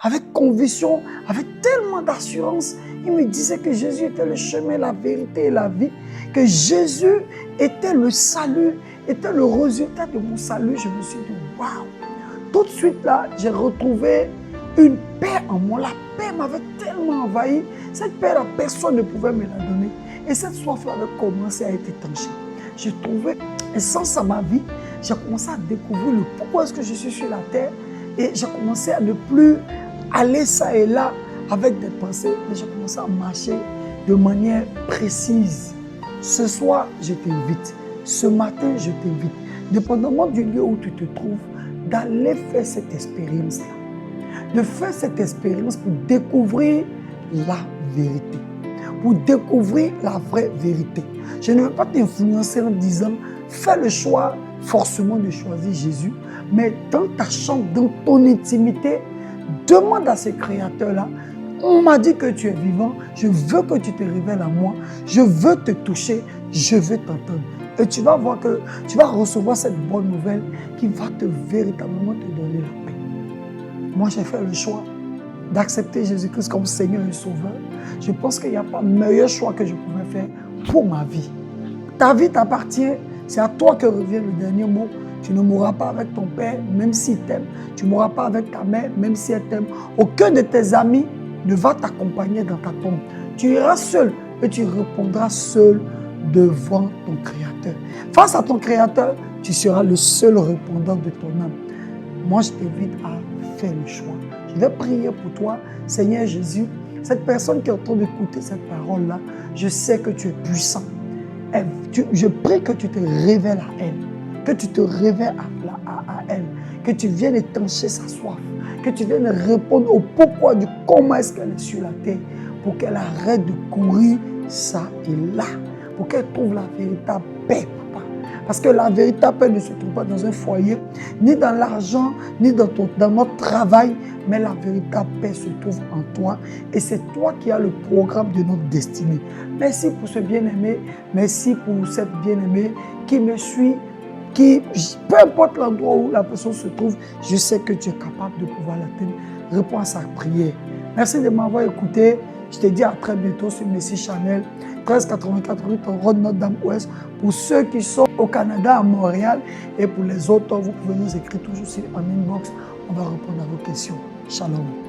avec conviction, avec tellement d'assurance. Il me disait que Jésus était le chemin, la vérité et la vie, que Jésus était le salut, était le résultat de mon salut. Je me suis dit, waouh! Tout de suite là, j'ai retrouvé une paix en moi. La paix m'avait tellement envahi. Cette paix-là, personne ne pouvait me la donner. Et cette soif-là avait commencé à être étanchée. J'ai trouvé un sens à ma vie. J'ai commencé à découvrir le pourquoi est-ce que je suis sur la terre. Et j'ai commencé à ne plus aller ça et là avec des pensées, mais j'ai commencé à marcher de manière précise. Ce soir, je t'invite. Ce matin, je t'invite. Dépendamment du lieu où tu te trouves, d'aller faire cette expérience-là. De faire cette expérience pour découvrir la vérité. Pour découvrir la vraie vérité. Je ne veux pas t'influencer en disant, fais le choix forcément de choisir Jésus, mais dans ta chambre, dans ton intimité, demande à ce Créateur-là, on m'a dit que tu es vivant, je veux que tu te révèles à moi, je veux te toucher, je veux t'entendre. Et tu vas voir que tu vas recevoir cette bonne nouvelle qui va véritablement te donner la paix. Moi, j'ai fait le choix d'accepter Jésus-Christ comme Seigneur et Sauveur. Je pense qu'il n'y a pas meilleur choix que je pouvais faire pour ma vie. Ta vie t'appartient, c'est à toi que revient le dernier mot. Tu ne mourras pas avec ton père, même s'il t'aime. Tu ne mourras pas avec ta mère, même si elle t'aime. Aucun de tes amis ne va t'accompagner dans ta tombe. Tu iras seul et tu répondras seul devant ton Créateur. Face à ton Créateur, tu seras le seul répondant de ton âme. Moi, je t'invite à faire le choix. Je vais prier pour toi, Seigneur Jésus. Cette personne qui est en train d'écouter cette parole-là, je sais que tu es puissant. Je prie que tu te révèles à elle. Que tu te révèles à elle, que tu viennes étancher sa soif, que tu viennes répondre au pourquoi du comment est-ce qu'elle est sur la terre, pour qu'elle arrête de courir ça et là, pour qu'elle trouve la véritable paix, papa. Parce que la véritable paix ne se trouve pas dans un foyer, ni dans l'argent, ni dans notre travail, mais la véritable paix se trouve en toi et c'est toi qui as le programme de notre destinée. Merci pour ce bien-aimé, merci pour cette bien-aimée qui me suit, qui, peu importe l'endroit où la personne se trouve, je sais que tu es capable de pouvoir l'atteindre. Réponds à sa prière. Merci de m'avoir écouté. Je te dis à très bientôt sur Messie Channel, 1384 rue Road Notre-Dame-Ouest. Pour ceux qui sont au Canada, à Montréal, et pour les autres, vous pouvez nous écrire toujours en inbox. On va répondre à vos questions. Shalom.